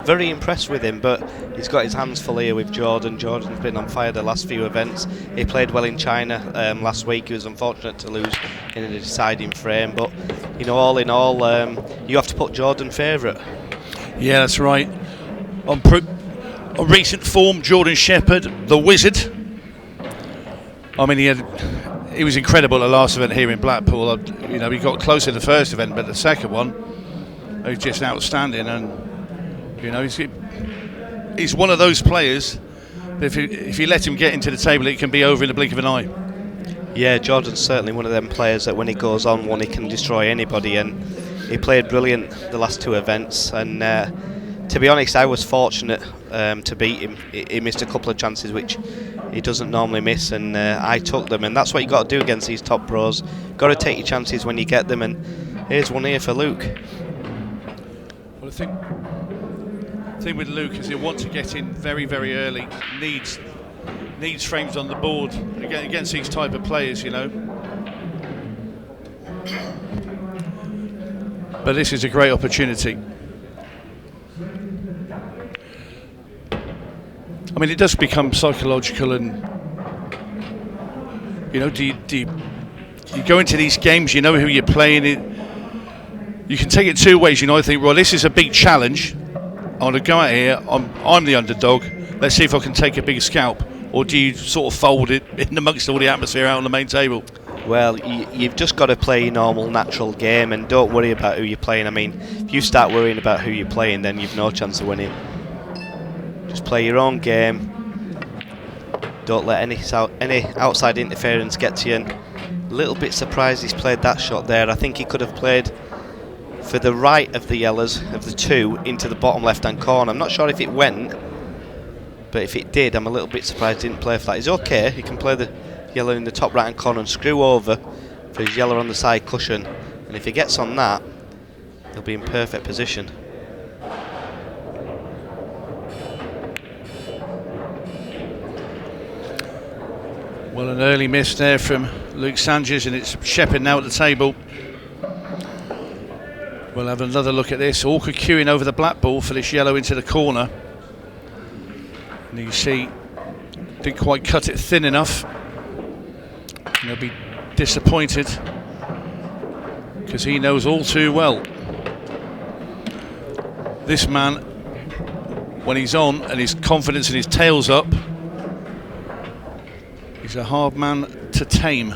very impressed with him, but he's got his hands full here with Jordan. Jordan's been on fire the last few events. He played well in China last week. He was unfortunate to lose in a deciding frame, but all in all, you have to put Jordan favourite. Yeah, that's right. On recent form, Jordan Shepherd, the Wizard. I mean, he was incredible at the last event here in Blackpool. He got close in the first event, but the second one, he was just outstanding. And he's one of those players that if you let him get into the table, it can be over in the blink of an eye. Yeah, Jordan's certainly one of them players that when he goes on one, he can destroy anybody, and he played brilliant the last two events. And to be honest, I was fortunate to beat him. He missed a couple of chances which he doesn't normally miss, and I took them, and that's what you got to do against these top pros. Got to take your chances when you get them, and here's one here for Luke. Well, the thing with Luke is he'll want to get in very, very early. Needs frames on the board against these type of players, But this is a great opportunity. I mean, it does become psychological, and do you go into these games, you know who you're playing. You can take it two ways. I think, well, this is a big challenge. I want to go out here. I'm the underdog. Let's see if I can take a bigger scalp. Or do you sort of fold it in amongst all the atmosphere out on the main table? Well, you've just got to play your normal, natural game, and don't worry about who you're playing. I mean, if you start worrying about who you're playing, then you've no chance of winning. Just play your own game. Don't let any outside interference get to you. And a little bit surprised he's played that shot there. I think he could have played for the right of the yellows, of the two, into the bottom left-hand corner. I'm not sure if it went, but if it did, I'm a little bit surprised he didn't play for that. He's okay. He can play the yellow in the top right-hand corner and screw over for his yellow on the side cushion. And if he gets on that, he'll be in perfect position. Well, an early miss there from Luke Sanchez, and it's Shepherd now at the table. We'll have another look at this. Orca queuing over the black ball for this yellow into the corner. And you see, didn't quite cut it thin enough. And he'll be disappointed because he knows all too well. This man, when he's on and his confidence and his tail's up, he's a hard man to tame.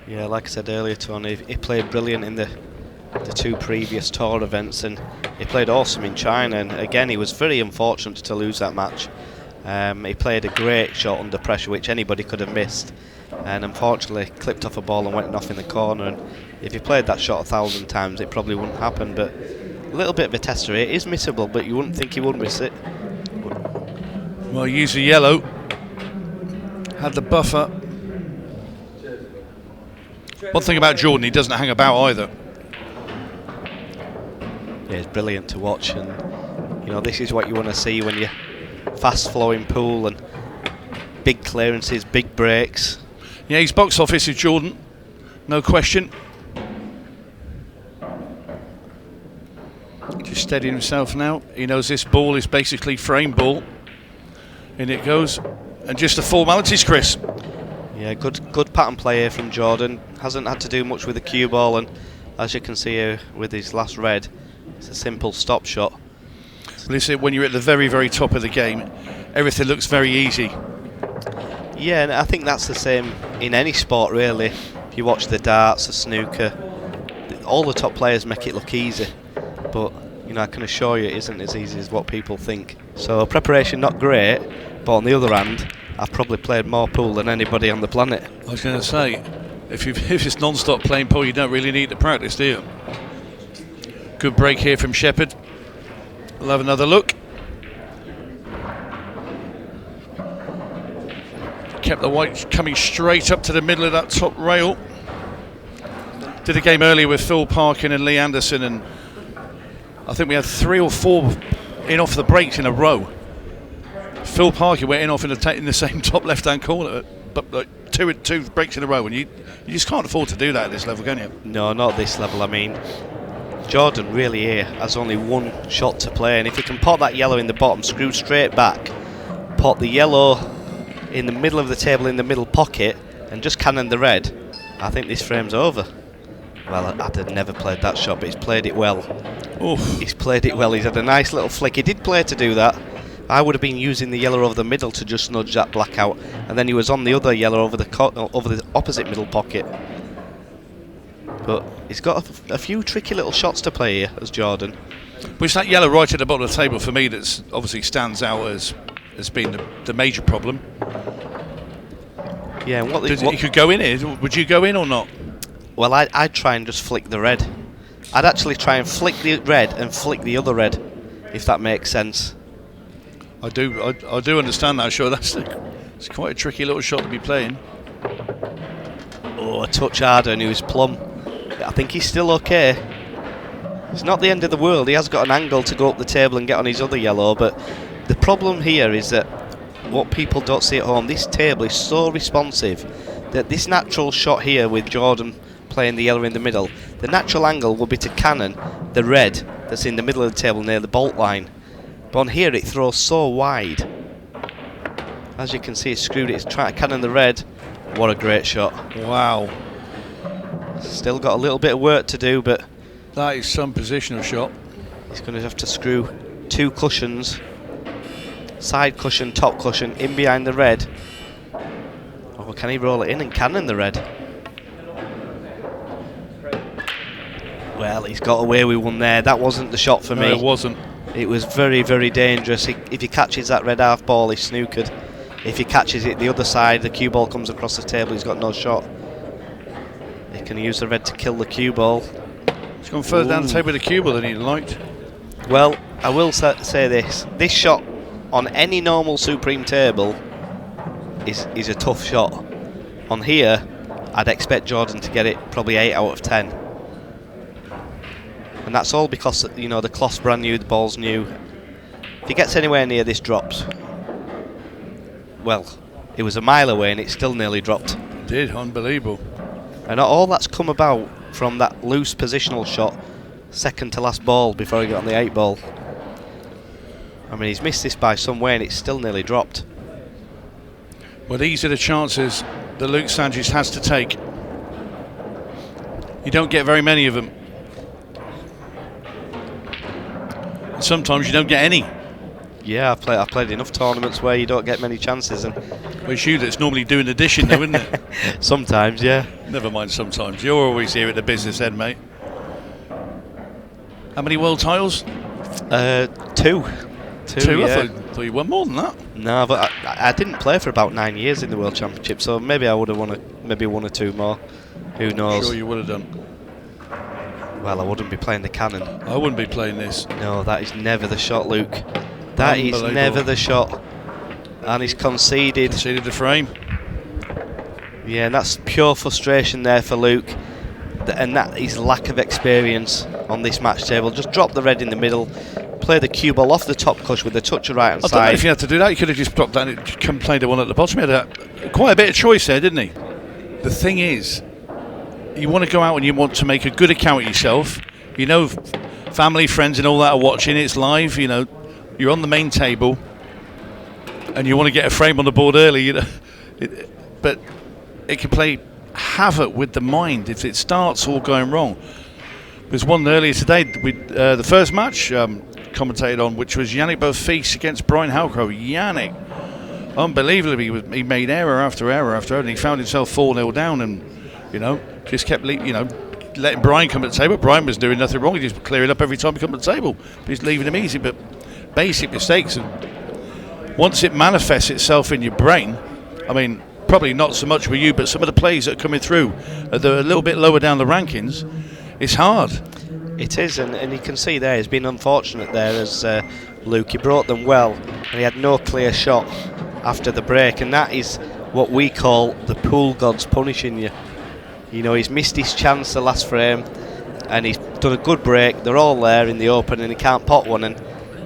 Yeah, like I said earlier, Tony, he played brilliant in the two previous tour events, and he played awesome in China. And again, he was very unfortunate to lose that match. He played a great shot under pressure, which anybody could have missed, and unfortunately clipped off a ball and went off in the corner. And if he played that shot 1,000 times, it probably wouldn't happen. But a little bit of a tester here. It is missable, but you wouldn't think he would miss it. Well, use the yellow. Had the buffer. One thing about Jordan, he doesn't hang about either. Yeah, it's brilliant to watch, and this is what you want to see when you're fast-flowing pool and big clearances, big breaks. Yeah, he's box office is Jordan, no question. Just steadying himself now. He knows this ball is basically frame ball. In it goes, and just the formalities, Chris. Yeah, good pattern play here from Jordan. Hasn't had to do much with the cue ball, and as you can see here with his last red, it's a simple stop shot. Listen, when you're at the very, very top of the game, everything looks very easy. Yeah, and I think that's the same in any sport, really. If you watch the darts, the snooker, all the top players make it look easy. But, I can assure you it isn't as easy as what people think. So preparation not great, but on the other hand, I've probably played more pool than anybody on the planet. I was going to say, if it's non-stop playing pool, you don't really need to practice, do you? Good break here from Shepherd. We'll have another look. Kept the white coming straight up to the middle of that top rail. Did a game earlier with Phil Parkin and Lee Anderson, and I think we had 3 or 4 in off the breaks in a row. Phil Parkin went in off in the same top left-hand corner, but two breaks in a row, and you just can't afford to do that at this level, can you? No, not at this level. I mean, Jordan really here has only one shot to play, and if he can pot that yellow in the bottom, screw straight back, pot the yellow in the middle of the table in the middle pocket, and just cannon the red, I think this frame's over. Well, I'd have never played that shot, but he's played it well. Oof. He's played it well. He's had a nice little flick. He did play to do that. I would have been using the yellow over the middle to just nudge that black out, and then he was on the other yellow over the opposite middle pocket. But he's got a few tricky little shots to play here as Jordan. But it's that yellow right at the bottom of the table for me that's obviously stands out as being the major problem. Yeah, and You could go in here. Would you go in or not? Well, I'd try and just flick the red. I'd actually try and flick the red and flick the other red, if that makes sense. I do understand that. Sure, it's quite a tricky little shot to be playing. Oh, a touch harder, and he was plumb. I think he's still okay. It's not the end of the world. He has got an angle to go up the table and get on his other yellow, but the problem here is that what people don't see at home, this table is so responsive that this natural shot here with Jordan playing the yellow in the middle, the natural angle will be to cannon the red that's in the middle of the table near the bolt line. But on here it throws so wide. As you can see, it's screwed it. It's trying to cannon the red. What a great shot. Wow. Still got a little bit of work to do, but That is some positional shot. he's going to have to screw two cushions, side cushion, top cushion, in behind the red. Or can he roll it in and cannon the red? Well, he's got away with one there. That wasn't the shot for me. No, it wasn't. It was very, very dangerous. If he catches that red half ball, he's snookered. If he catches it the other side, the cue ball comes across the table, he's got no shot. He can use the red to kill the cue ball. He's gone further down the table with the cue ball than he'd liked. Well, I will say this. This shot on any normal Supreme table is a tough shot. On here, I'd expect Jordan to get it probably 8 out of 10. And that's all because, you know, the cloth's brand new, the ball's new. If he gets anywhere near this drops. Well, it was a mile away and it still nearly dropped. It did, unbelievable. And all that's come about from that loose positional shot, second to last ball before he got on the 8 ball. I mean, he's missed this by some way and it's still nearly dropped. Well, these are the chances that Luke Sanchez has to take. You don't get very many of them. And sometimes you don't get any. Yeah, I've played enough tournaments where you don't get many chances, and Well, it's you that's normally doing the dishing though, isn't it? sometimes, yeah. Never mind sometimes. You're always here at the business end, mate. How many world titles? Two. Two? Yeah. I thought you won more than that. No, but I didn't play for about 9 years in the World Championship, so maybe I would have won maybe one or two more. Who knows? Sure you would have done. Well, I wouldn't be playing the cannon. I wouldn't be playing this. No, that is never the shot, Luke. That is never the shot. And he's conceded. Conceded the frame. Yeah, and that's pure frustration there for Luke. And that is lack of experience on this match table. Just drop the red in the middle, play the cue ball off the top cush with a touch of right hand I don't know side. if you had to do that. You could have just dropped that and come play the one at the bottom. He had quite a bit of choice there, didn't he? The thing is, you want to go out and you want to make a good account of yourself. You know, family, friends and all that are watching. It's live, you know. You're on the main table and you want to get a frame on the board early, you know. But it can play havoc with the mind if it starts all going wrong. There's one earlier today, the first match commentated on, which was Yannick Beaufils against Brian Halcrow. Yannick, unbelievably, he made error after error after error, and he found himself 4-0 down, and you know, just kept letting Brian come to the table. Brian was doing nothing wrong; he just cleared up every time he come to the table. He's leaving him easy, but basic mistakes, and once it manifests itself in your brain, I mean, probably not so much with you, but some of the plays that are coming through, they're a little bit lower down the rankings. It's hard. It is, and you can see there he's been unfortunate there as Luke. He brought them well, and he had no clear shot after the break, and that is what we call the pool gods punishing you. You know, he's missed his chance the last frame, and he's done a good break. They're all there in the open, and he can't pot one, and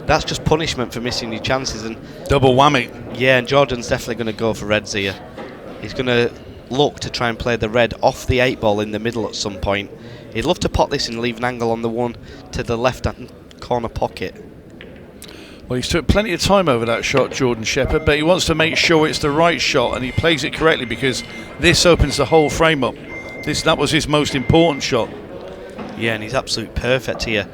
that's just punishment for missing your chances. And double whammy. yeah, and Jordan's definitely going to go for reds here. He's going to look to try and play the red off the 8-ball in the middle at some point. He'd love to pot this and leave an angle on the one to the left-hand corner pocket. Well, he's took plenty of time over that shot, Jordan Shepherd, but he wants to make sure it's the right shot and he plays it correctly, because this opens the whole frame up. That was his most important shot. Yeah, and he's absolutely perfect here.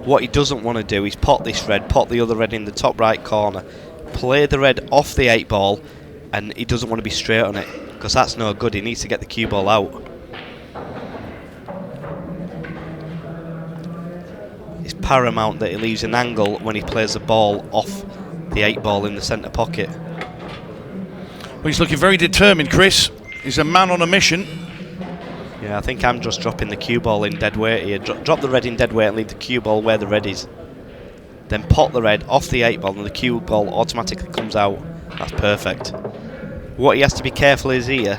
What he doesn't want to do is pot this red, pot the other red in the top right corner, play the red off the 8-ball, and he doesn't want to be straight on it, because that's no good. He needs to get the cue ball out. It's paramount that he leaves an angle when he plays the ball off the 8-ball in the centre pocket. Well, he's looking very determined, Chris. He's a man on a mission. Yeah, I think I'm just dropping the cue ball in dead weight here. Drop the red in dead weight and leave the cue ball where the red is. Then pot the red off the 8-ball and the cue ball automatically comes out. That's perfect. What he has to be careful is here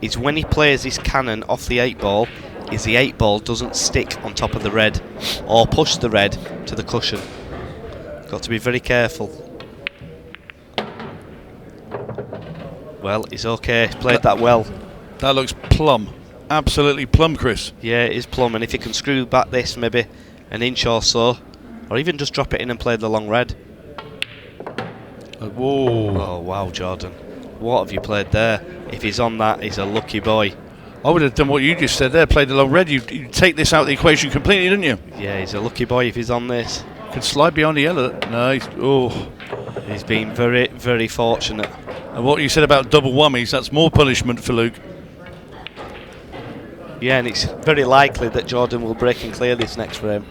is when he plays his cannon off the 8-ball, is the 8-ball doesn't stick on top of the red or push the red to the cushion. Got to be very careful. Well, he's okay. He's played that well. That looks plumb. Absolutely plumb, Chris. Yeah, it is plumb, and if you can screw back this maybe an inch or so, or even just drop it in and play the long red. Whoa. Oh, wow, Jordan. What have you played there? If he's on that, he's a lucky boy. I would have done what you just said there, played the long red. You take this out of the equation completely, didn't you? Yeah, he's a lucky boy if he's on this. Could slide behind the yellow. No, He's been very, very fortunate. And what you said about double whammies, that's more punishment for Luke. Yeah, and it's very likely that Jordan will break and clear this next frame.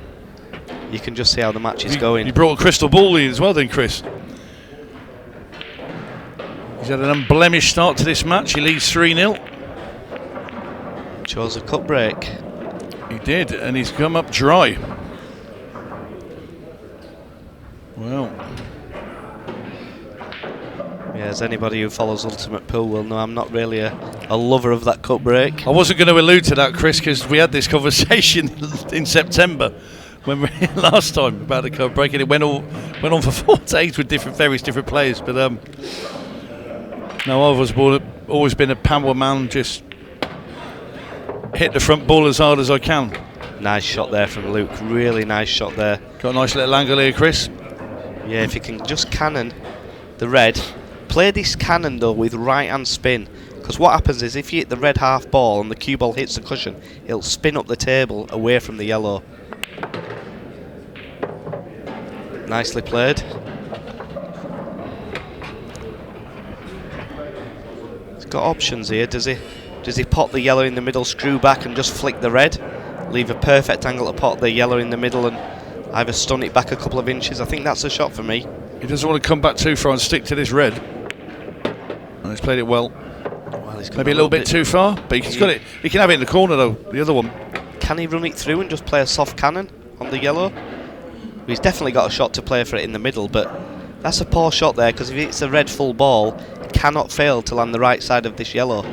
You can just see how the match is going. You brought a crystal ball in as well then, Chris. He's had an unblemished start to this match. He leads 3-0. Chose a cut break. He did, and he's come up dry. Well. Yeah, as anybody who follows Ultimate Pool will know, I'm not really a lover of that cut break. I wasn't going to allude to that, Chris, because we had this conversation in September when last time about the cut break, and it went on for 4 days with various different players. But no, I've always been a power man, just hit the front ball as hard as I can. Nice shot there from Luke, really nice shot there. Got a nice little angle here, Chris. Yeah, if you can just cannon the red. Play this cannon though with right hand spin, because what happens is if you hit the red half ball and the cue ball hits the cushion, it'll spin up the table away from the yellow. Nicely played. He's got options here, does he? Does he pot the yellow in the middle, screw back and just flick the red? Leave a perfect angle to pot the yellow in the middle and either stun it back a couple of inches. I think that's a shot for me. He doesn't want to come back too far and stick to this red. And he's played it well. Maybe a little bit too far, but he's got it. He can have it in the corner though, the other one. Can he run it through and just play a soft cannon on the yellow? He's definitely got a shot to play for it in the middle, but that's a poor shot there, because if it's a red full ball, he cannot fail to land the right side of this yellow.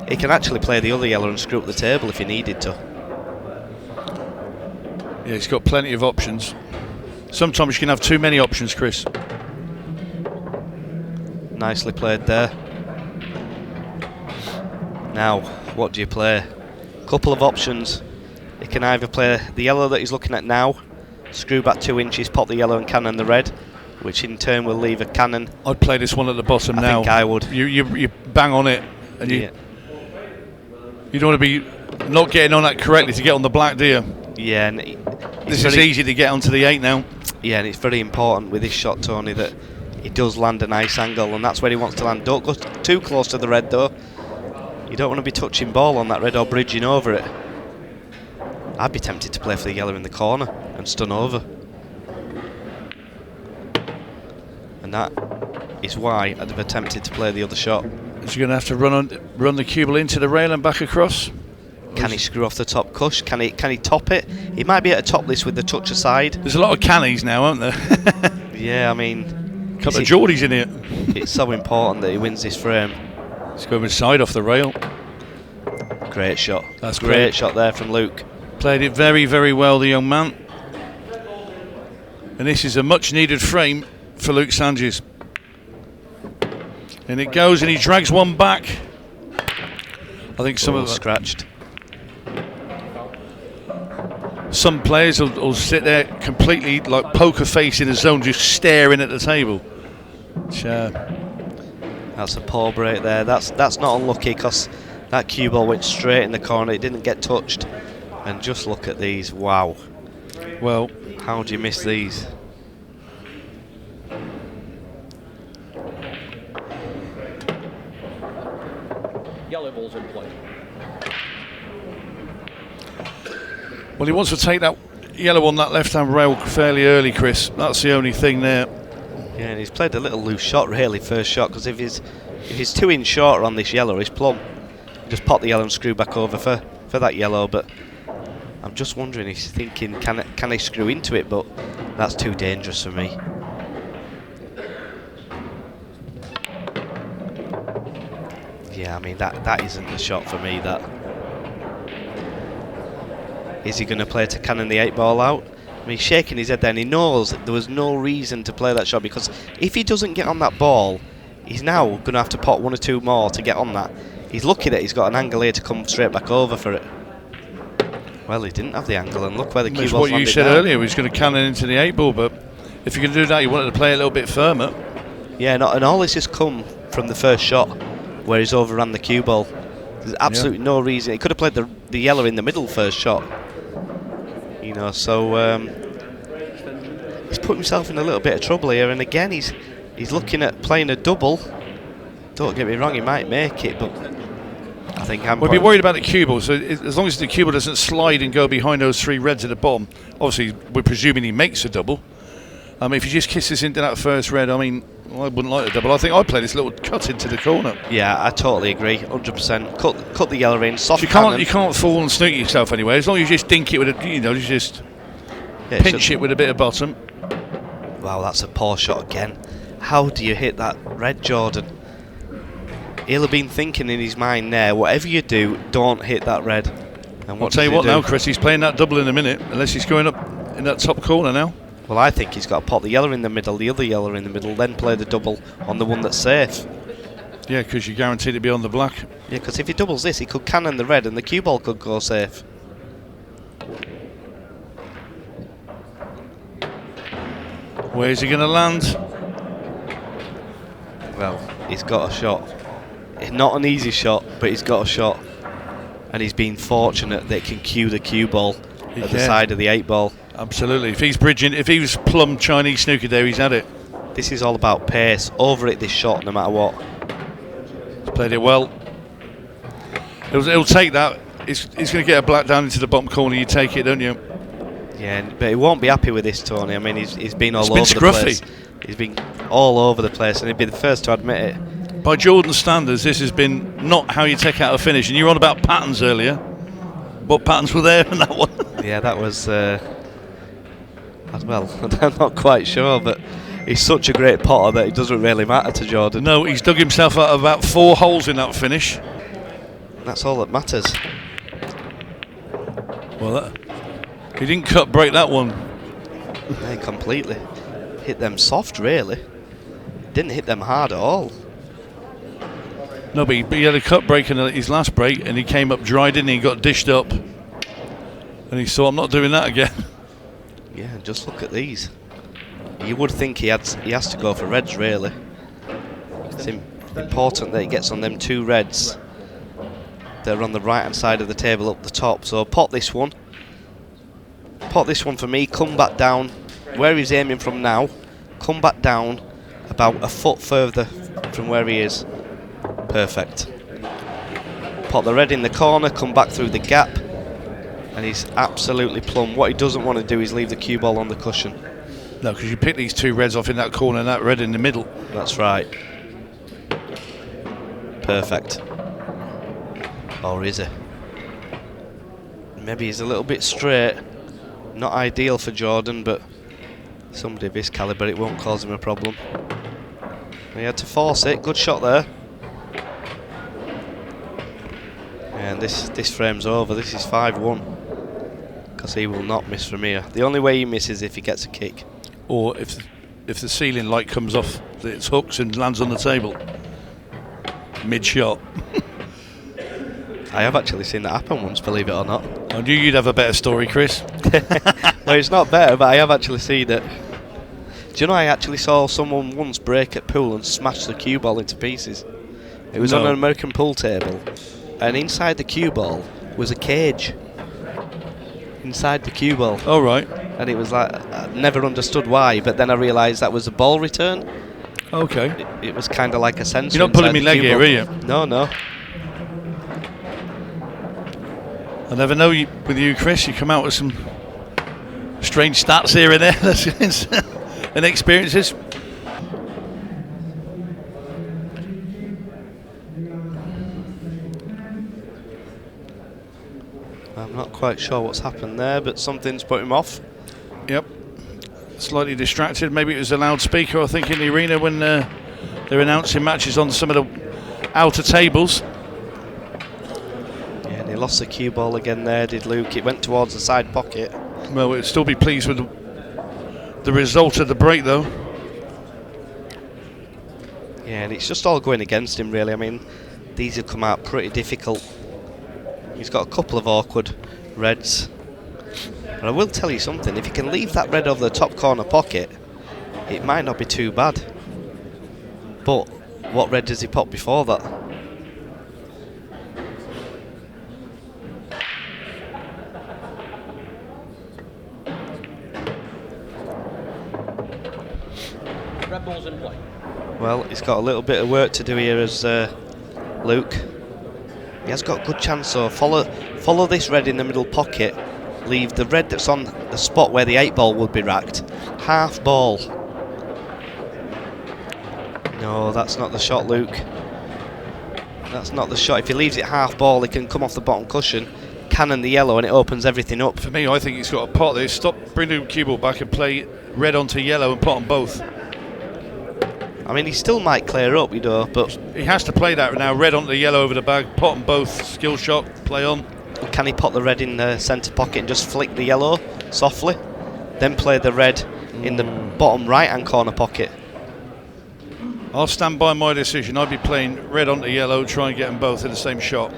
He can actually play the other yellow and screw up the table if he needed to. Yeah, he's got plenty of options. Sometimes you can have too many options, Chris. Nicely played there. Now, what do you play? Couple of options. He can either play the yellow that he's looking at now, screw back 2 inches, pop the yellow and cannon the red, which in turn will leave a cannon. I'd play this one at the bottom now. I think I would. You bang on it, and yeah. You don't want to be not getting on that correctly to get on the black, do you? Yeah, and this is easy to get onto the 8 now. Yeah, and it's very important with this shot, Tony, that he does land a nice angle, and that's where he wants to land. Don't go too close to the red though. You don't want to be touching ball on that red or bridging over it. I'd be tempted to play for the yellow in the corner and stun over. And that is why I'd have attempted to play the other shot. Is he going to have to run the cue ball into the rail and back across? Can he screw off the top cush? Can he top it? He might be able to top this with the touch aside. There's a lot of cannies now, aren't there? Yeah, I mean, a couple of Geordies in here. It's so important that he wins this frame. He's going side off the rail. Great shot. That's great shot there from Luke. Played it very, very well, the young man. And this is a much needed frame for Luke Sanchez. And it goes, and he drags one back. I think some of them scratched. Some players will sit there completely like poker face in a zone, just staring at the table. Which, that's a poor break there. That's not unlucky because that cue ball went straight in the corner. It didn't get touched. And just look at these. Wow. Well, how do you miss these? Yellow ball's in play. Well, he wants to take that yellow on that left-hand rail fairly early, Chris. That's the only thing there. Yeah, and he's played a little loose shot, really, first shot, because if he's 2 inches shorter on this yellow, he's plumb. Just pop the yellow and screw back over for that yellow, but I'm just wondering, he's thinking, can I screw into it, but that's too dangerous for me. Yeah, I mean, that isn't the shot for me, that. Is he going to play to cannon the 8 ball out? I mean, he's shaking his head there, and he knows there was no reason to play that shot, because if he doesn't get on that ball, he's now going to have to pot 1 or 2 more to get on that. He's lucky that he's got an angle here to come straight back over for it. Well, he didn't have the angle, and look where the cue ball's landed. That's what you said earlier, he was going to cannon into the 8 ball, but if you can do that, you wanted to play a little bit firmer. Yeah, and all this has come from the first shot, where he's overran the cue ball. There's absolutely no reason. He could have played the yellow in the middle first shot. You know, so he's put himself in a little bit of trouble here, and again he's looking at playing a double. Don't get me wrong, he might make it, but I think we'll be worried about the cue ball. So as long as the cue ball doesn't slide and go behind those 3 reds at the bottom, obviously we're presuming he makes a double. If he just kisses into that first red, I mean, I wouldn't like a double. I think I'd play this little cut into the corner. Yeah, I totally agree, 100%. Cut the yellow in, soft. So you can't fall and snoot yourself anyway. As long as you just dink it with a, you just pinch it with a bit of bottom. Wow, that's a poor shot again. How do you hit that red, Jordan? He'll have been thinking in his mind there, whatever you do, don't hit that red. And I'll tell you what now, Chris, he's playing that double in a minute, unless he's going up in that top corner now. Well, I think he's got to pop the yellow in the middle, the other yellow in the middle, then play the double on the one that's safe. Yeah, because you're guaranteed to be on the black. Yeah, because if he doubles this, he could cannon the red and the cue ball could go safe. Where's he going to land? Well, he's got a shot. It's not an easy shot, but he's got a shot. And he's been fortunate that he can cue the cue ball at the side of the 8 ball. Absolutely. If he's bridging, if he was plumb Chinese snooker there, he's had it. This is all about pace. Over it this shot, no matter what. He's played it well. He'll take that. He's going to get a black down into the bottom corner. You take it, don't you? Yeah, but he won't be happy with this, Tony. I mean, he's been all over the place. He's been all over the place, and he'd be the first to admit it. By Jordan standards, this has been not how you take out a finish. And you were on about patterns earlier. What patterns were there in that one? Yeah, that was... well, I'm not quite sure, but he's such a great potter that it doesn't really matter to Jordan. No, he's dug himself out of about 4 holes in that finish. That's all that matters. Well, he didn't cut break that one. Yeah, completely. Hit them soft, really. Didn't hit them hard at all. No, but he had a cut break in his last break, and he came up dry, didn't he? He got dished up. And he thought, I'm not doing that again. Yeah, just look at these. You would think he has to go for reds, really. It's important that he gets on them 2 reds. They're on the right-hand side of the table up the top. So pot this one. Pot this one for me. Come back down where he's aiming from now. Come back down about a foot further from where he is. Perfect. Pot the red in the corner. Come back through the gap. And he's absolutely plumb. What he doesn't want to do is leave the cue ball on the cushion. No, because you pick these 2 reds off in that corner and that red in the middle. That's right. Perfect. Or is he? Maybe he's a little bit straight. Not ideal for Jordan, but somebody of his calibre, it won't cause him a problem. He had to force it. Good shot there. And this frame's over. This is 5-1. Because he will not miss from here. The only way he misses is if he gets a kick. Or if the ceiling light comes off its hooks and lands on the table. Mid-shot. I have actually seen that happen once, believe it or not. I knew you'd have a better story, Chris. Well, it's not better, but I have actually seen it. Do you know I actually saw someone once break at pool and smash the cue ball into pieces? It was on an American pool table, and inside the cue ball was a cage. Inside the cue ball. Oh, right. And it was like, I never understood why, but then I realised that was a ball return. Okay. It was kind of like a sensor. You're not pulling inside me the leg cue here, ball. are you? No. I never know with you, Chris. You come out with some strange stats here and there and experiences. I'm not quite sure what's happened there, but something's put him off. Yep. Slightly distracted. Maybe it was a loudspeaker, I think, in the arena when they're announcing matches on some of the outer tables. Yeah, and he lost the cue ball again there, did Luke. It went towards the side pocket. Well, we'd still be pleased with the result of the break, though. Yeah, and it's just all going against him, really. I mean, these have come out pretty difficult. He's got a couple of awkward reds. But I will tell you something, if you can leave that red over the top corner pocket, it might not be too bad. But what red does he pop before that? Red ball's in play. Well, he's got a little bit of work to do here as Luke. He has got a good chance, so follow this red in the middle pocket. Leave the red that's on the spot where the 8 ball would be racked. Half ball. No, that's not the shot, Luke. That's not the shot. If he leaves it half ball, he can come off the bottom cushion, cannon the yellow, and it opens everything up. For me, I think he's got a pot there. Stop, bring the cue ball back and play red onto yellow and pot on both. I mean, he still might clear up, you know, but He has to play that now. Red onto yellow over the bag, pot on both, skill shot, play on. can he put the red in the centre pocket and just flick the yellow softly? Then play the red in the bottom right-hand corner pocket. I'll stand by my decision. I'd be playing red onto yellow, try and get them both in the same shot.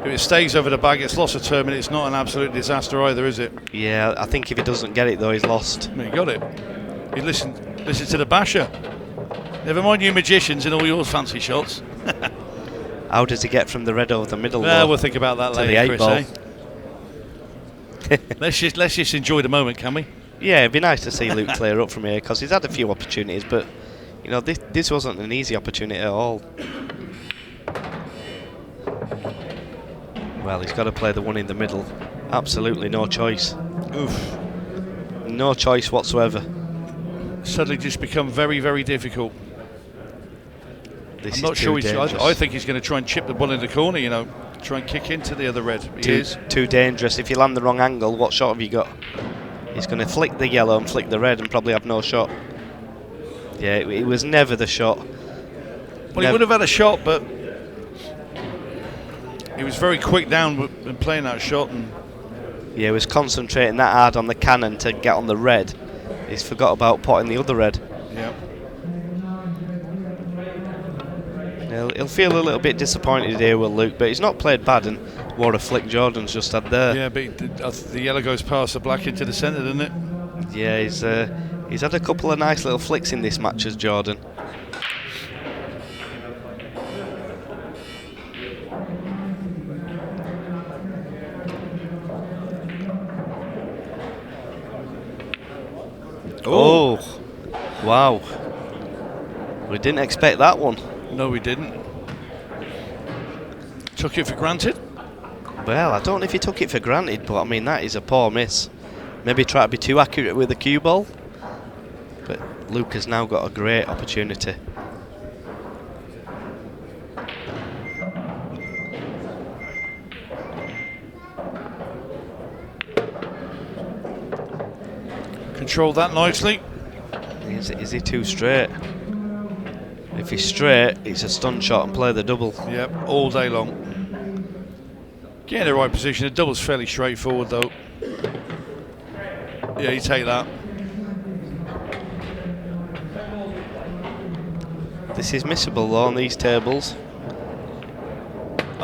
If it stays over the bag, it's lost a term, and it's not an absolute disaster either, is it? Yeah, I think if he doesn't get it though, he's lost. I mean, he got it. He listened to the basher. Never mind you magicians and all your fancy shots. How does he get from the red over the middle? Well, we'll think about that to the later, 8 Chris. ball. Let's just enjoy the moment, can we? Yeah, it'd be nice to see Luke clear up from here because he's had a few opportunities, but you know this wasn't an easy opportunity at all. Well, he's got to play the one in the middle. Absolutely no choice. Oof. No choice whatsoever. Suddenly just become very, very difficult. This I'm is not sure too dangerous. I think he's going to try and chip the ball in the corner, you know, try and kick into the other red. He is. Too dangerous. If you land the wrong angle, what shot have you got? He's going to flick the yellow and flick the red and probably have no shot. Yeah, it was never the shot. Well, he would have had a shot, but he was very quick down in playing that shot. And yeah, he was concentrating that hard on the cannon to get on the red. He's forgot about potting the other red. yeah. He'll feel a little bit disappointed here, will Luke, but he's not played bad, and what a flick Jordan's just had there. Yeah, but the yellow goes past the black into the centre, doesn't it? Yeah, he's had a couple of nice little flicks in this match as Jordan. Oh, wow. We didn't expect that one. No, we didn't. Took it for granted. Well, I don't know if he took it for granted, but I mean, that is a poor miss. Maybe try to be too accurate with the cue ball. But Luke has now got a great opportunity. Controlled that nicely. Is he too straight? If he's straight, it's a stun shot and play the double. Yep, all day long. Get in the right position. The double's fairly straightforward, though. Yeah, you take that. This is missable though on these tables.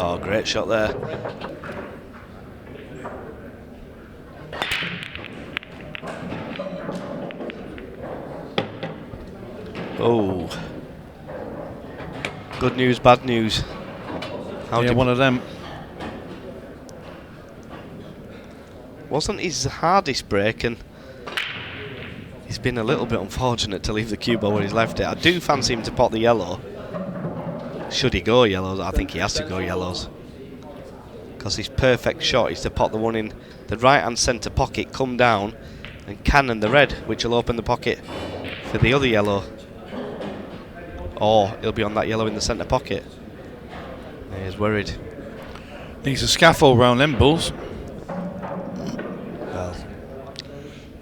Oh, great shot there. Oh. Good news, bad news. Yeah, one of them. Wasn't his hardest break, and he's been a little bit unfortunate to leave the cue ball where he's left it. I do fancy him to pot the yellow. Should he go yellows? I think he has to go yellows. Because his perfect shot is to pot the one in the right hand centre pocket, come down and cannon the red, which will open the pocket for the other yellow. Or he'll be on that yellow in the centre pocket. He's worried. Needs a scaffold round them balls.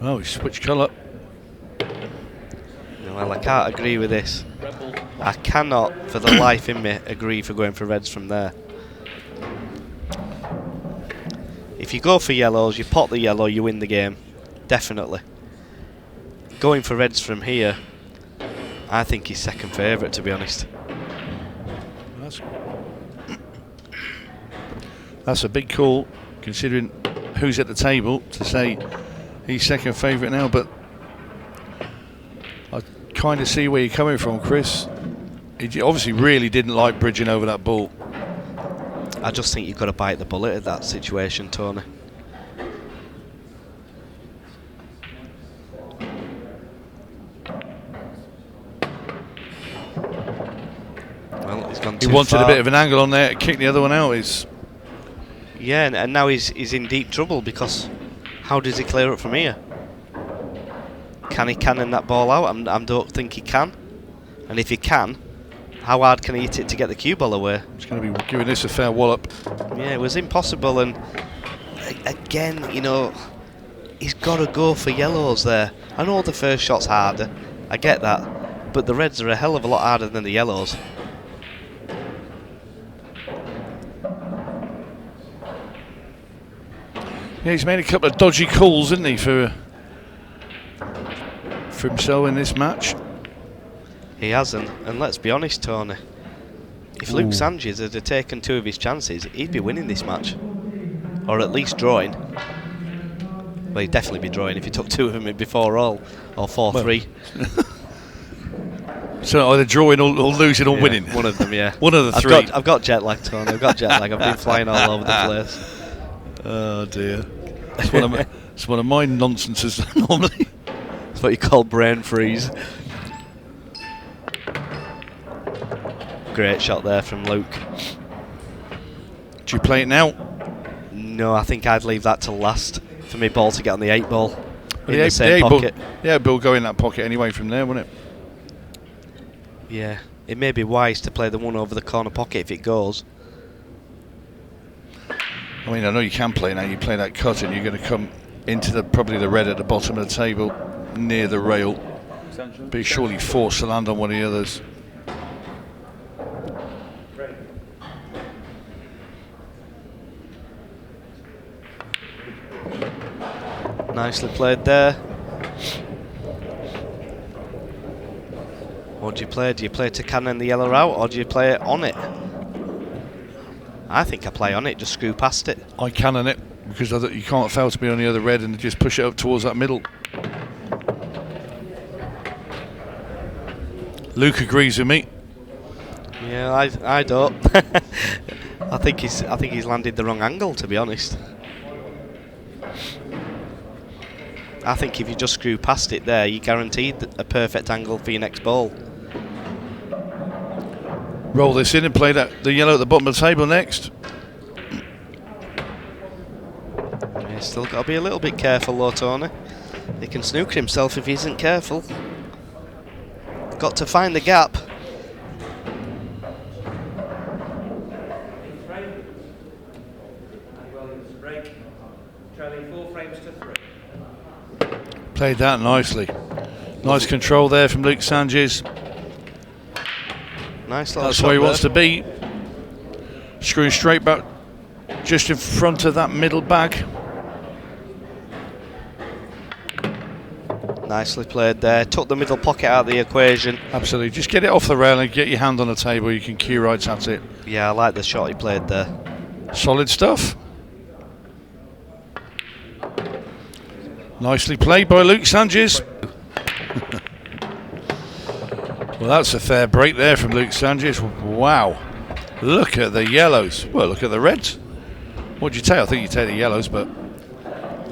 Oh, he switched colour. Well, I can't agree with this. I cannot, for the life in me, agree for going for reds from there. If you go for yellows, you pot the yellow, you win the game. Definitely. Going for reds from here, I think he's second favourite, to be honest. That's a big call, considering who's at the table, to say he's second favourite now, but I kind of see where you're coming from, Chris. He obviously really didn't like bridging over that ball. I just think you've got to bite the bullet at that situation, Tony. Well, he's gone too He wanted far. a bit of an angle on there to kick the other one out. Yeah, and now he's in deep trouble, because how does he clear up from here? Can he cannon that ball out? I don't think he can. And if he can, how hard can he hit it to get the cue ball away? He's going to be giving this a fair wallop. Yeah, it was impossible, and again, you know, he's got to go for yellows there. I know the first shot's harder, I get that, but the reds are a hell of a lot harder than the yellows. Yeah, he's made a couple of dodgy calls, hasn't he, for himself in this match. He hasn't, and let's be honest, Tony, if Luke Sanchez had taken two of his chances, he'd be winning this match, or at least drawing. Well, he'd definitely be drawing if he took two of them before all, or 4-3. So either drawing or losing or winning. One of them, yeah. One of the three. I've got jet lag, Tony. I've got jet lag. I've been flying all over the place. Oh dear. It's one of my nonsenses normally. That's what you call brain freeze. Great shot there from Luke. Do you play it now? No, I think I'd leave that till last for me ball to get on the 8 ball in the the same pocket. Yeah, Bill go in that pocket anyway from there, wouldn't it? Yeah, it may be wise to play the one over the corner pocket if it goes. I mean, I know you can play now. You play that cut and you're going to come into probably the red at the bottom of the table near the rail. But he's surely forced to land on one of the others. Nicely played there. What do you play? Do you play to cannon the yellow out, or do you play it on it? I think I play on it, just screw past it. I cannon it, because you can't fail to be on the other red and just push it up towards that middle. Luke agrees with me. Yeah, I don't. I think he's landed the wrong angle, to be honest. I think if you just screw past it there, you're guaranteed a perfect angle for your next ball. Roll this in and play the yellow at the bottom of the table next. Yeah, still got to be a little bit careful though, Tony. He can snooker himself if he isn't careful. Got to find the gap. Played that nicely. Nice control there from Luke Sanchez. Nice little That's shot where he there. wants to be. Screw straight back just in front of that middle bag. Nicely played there. Took the middle pocket out of the equation. Absolutely. Just get it off the rail and get your hand on the table. You can cue right at it. Yeah, I like the shot he played there. Solid stuff. Nicely played by Luke Sanchez. Well, that's a fair break there from Luke Sanchez. Wow. Look at the yellows. Well, look at the reds. What'd you take? I think you take the yellows, but...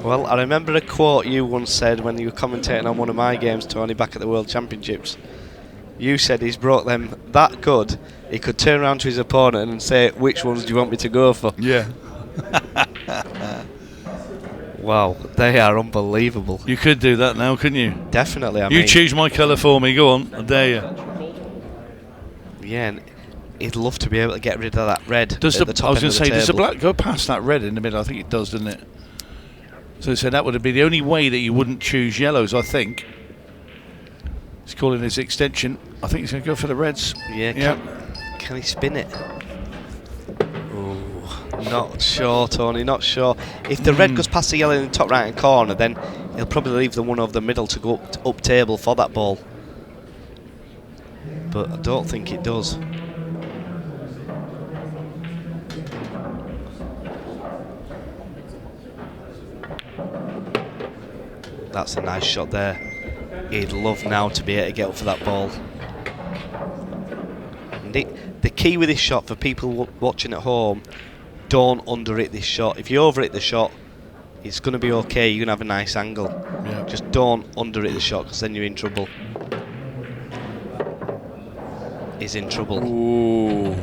Well, I remember a quote you once said when you were commentating on one of my games, Tony, back at the World Championships. You said he's brought them that good, he could turn around to his opponent and say, which ones do you want me to go for? Yeah. Wow, they are unbelievable. You could do that now, couldn't you? Definitely, I You mean, choose my colour for me, go on, I dare you. yeah, and he'd love to be able to get rid of that red Does at the, the top I was end going of to the say, does the table. black go past that red in the middle? I think it does, doesn't it? So that would be the only way that you wouldn't choose yellows, I think. He's calling his extension. I think he's going to go for the reds. Yeah, can he spin it? Ooh, not sure, Tony, not sure. If the red goes past the yellow in the top right hand corner, then he'll probably leave the one over the middle to go up table for that ball. But I don't think it does. That's a nice shot there. He'd love now to be able to get up for that ball. And the key with this shot for people watching at home, don't under-hit this shot. If you over-hit the shot, it's going to be okay, you're going to have a nice angle. Yeah. Just don't under-hit the shot, because then you're in trouble. He's in trouble. Ooh.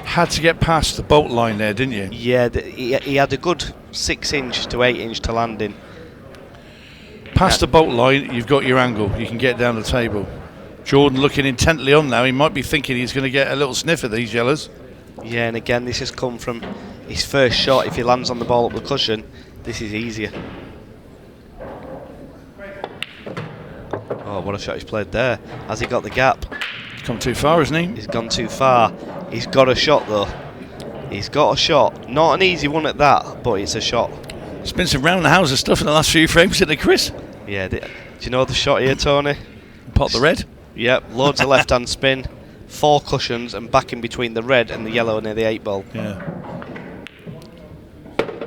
Had to get past the bolt line there, didn't you? Yeah, he had a good 6 inch to 8 inch to land in. Past the bolt line, you've got your angle. You can get down the table. Jordan looking intently on now. He might be thinking he's going to get a little sniff at these yellows. Yeah, and again, this has come from his first shot. If he lands on the ball up the cushion, this is easier. Oh, what a shot he's played there. Has he got the gap? He's come too far, hasn't he? He's gone too far. He's got a shot, though. He's got a shot. Not an easy one at that, but it's a shot. It's been some round the houses stuff in the last few frames, isn't it, Chris? Yeah, do you know the shot here, Tony? Pot the red. Yep, loads of left-hand spin, 4 cushions, and back in between the red and the yellow near the 8 ball. Yeah.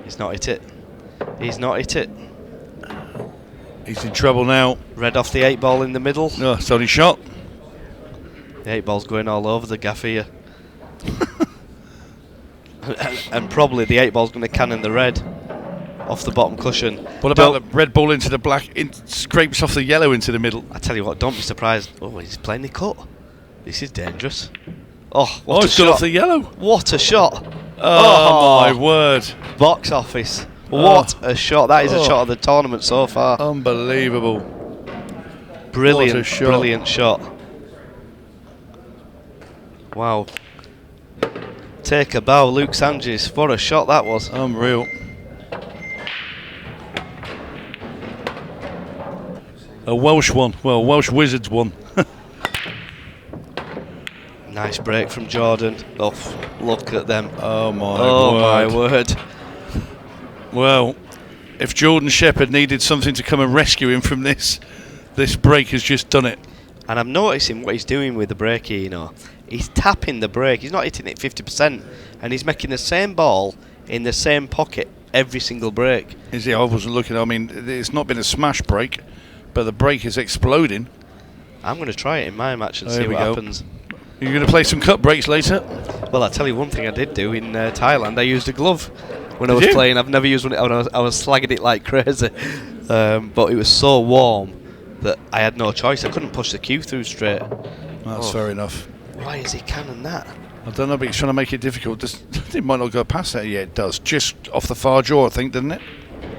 He's not hit it. He's not hit it. He's in trouble now. Red off the 8 ball in the middle. No, it's only shot. The 8 ball's going all over the gaff here. and probably the 8 ball's going to cannon the red off the bottom cushion. What about the red ball into the black? Scrapes off the yellow into the middle. I tell you what, don't be surprised. Oh, he's playing the cut. This is dangerous. Oh, what a it's gone shot. off the yellow. What a shot. Oh, my word. Box office. What a shot. That is a shot of the tournament so far. Unbelievable. Brilliant, What a shot. brilliant shot. Wow. Take a bow, Luke Sanchez. What a shot that was. Unreal. A Welsh one. Well, Welsh Wizards one. Nice break from Jordan. Oh, look at them. Oh my my word. word. Well, if Jordan Shepherd needed something to come and rescue him from this break has just done it. And I'm noticing what he's doing with the break here, you know. He's tapping the break. He's not hitting it 50%. And he's making the same ball in the same pocket every single break. Is he? I wasn't looking. I mean, it's not been a smash break, but the break is exploding. I'm going to try it in my match and There see we what go. happens. You're going to play some cut breaks later? Well, I'll tell you one thing I did do in Thailand. I used a glove when I Did was you? playing. I've never used one. I was slagging it like crazy. But it was so warm that I had no choice. I couldn't push the cue through straight. That's fair enough. Why is he cannon that? I don't know, but he's trying to make it difficult. It might not go past that. Yeah, it does. Just off the far jaw, I think, doesn't it?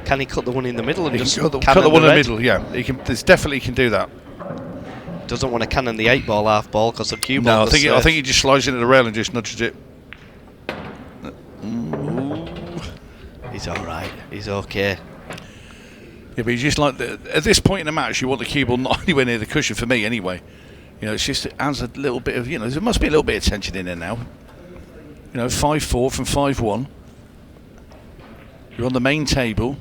Can he cut the one in the middle and He can just cut the cannon one in the red? middle, yeah. He can. There's definitely can do that. Doesn't want to cannon the 8 ball, half ball, because the cue ball. No, I goes think safe. he just slides into the rail and just nudges it. He's all right. He's okay. Yeah, but he's just like at this point in the match, you want the cue ball not anywhere near the cushion for me, anyway. You know, it's just it adds a little bit of there must be a little bit of tension in there now. 5-4 from 5-1. You're on the main table,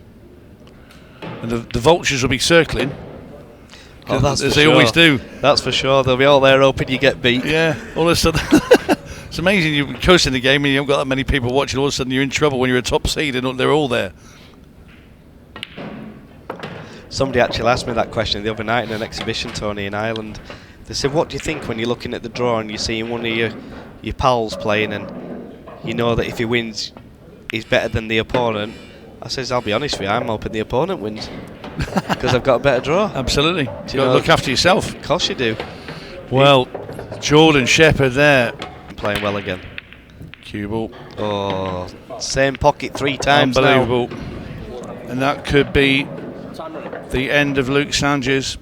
and the vultures will be circling. Oh, that's as for they sure. always do. That's for sure. They'll be all there hoping you get beat. Yeah, all of a sudden. It's amazing you're coasting the game and you haven't got that many people watching. All of a sudden you're in trouble when you're a top seed and they're all there. Somebody actually asked me that question the other night in an exhibition, Tony, in Ireland. They said, what do you think when you're looking at the draw and you're seeing one of your pals playing and you know that if he wins, he's better than the opponent? I says, I'll be honest with you, I'm hoping the opponent wins because I've got a better draw. Absolutely. You've got to look after yourself. Of course you do. Well, Jordan Shepherd there. Playing well again. Cue ball. Oh, same pocket 3 times Unbelievable. now. And that could be the end of Luke Sanchez.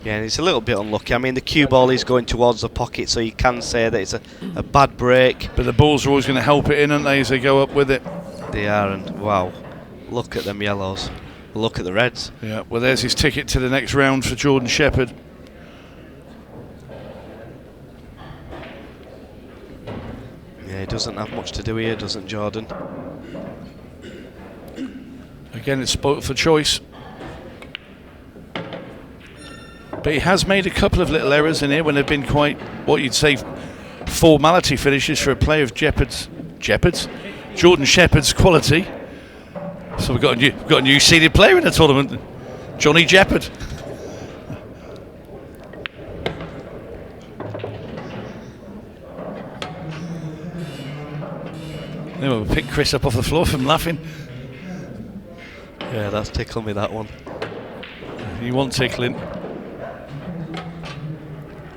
Yeah, and it's a little bit unlucky. I mean, the cue ball is going towards the pocket, so you can say that it's a bad break. But the balls are always going to help it in, aren't they, as they go up with it? They are, and wow, look at them yellows. Look at the reds. Yeah, well, there's his ticket to the next round for Jordan Shepherd. Yeah, he doesn't have much to do here, doesn't Jordan? Again, it's spoilt for choice. But he has made a couple of little errors in here when they've been quite, what you'd say, formality finishes for a player of Jordan Shepherd's quality. So we've got a new seeded player in the tournament, Johnny Jeppard. Anyway, we'll pick Chris up off the floor from laughing. Yeah, that's tickling me, that one. You want tickling?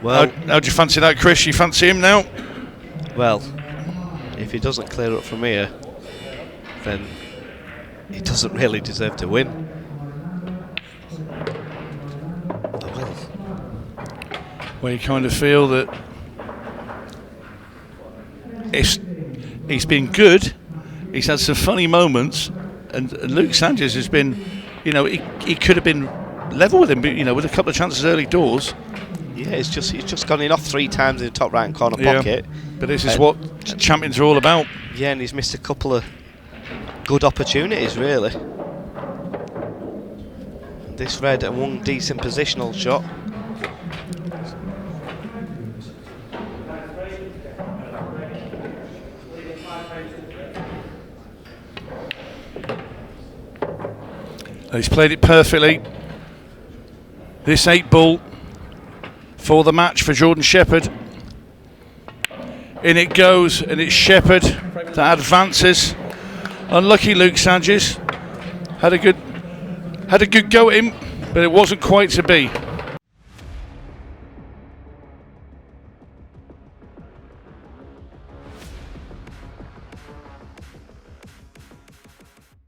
Well, how do you fancy that, Chris? You fancy him now? well, if he doesn't clear up from here, then he doesn't really deserve to win. Oh, well. Where you kind of feel that he's been good, he's had some funny moments, and Luke Sanchez has been, you know, he could have been level with him, but, you know, with a couple of chances early doors. Yeah, he's just gone in off 3 times in the top right corner pocket. But this is what champions are all about. Yeah, and he's missed a couple of good opportunities, really. This red and one decent positional shot. He's played it perfectly. This 8-ball for the match for Jordan Shepherd. In it goes, and it's Shepherd that advances. Unlucky Luke Sanchez. Had a good go at him, but it wasn't quite to be.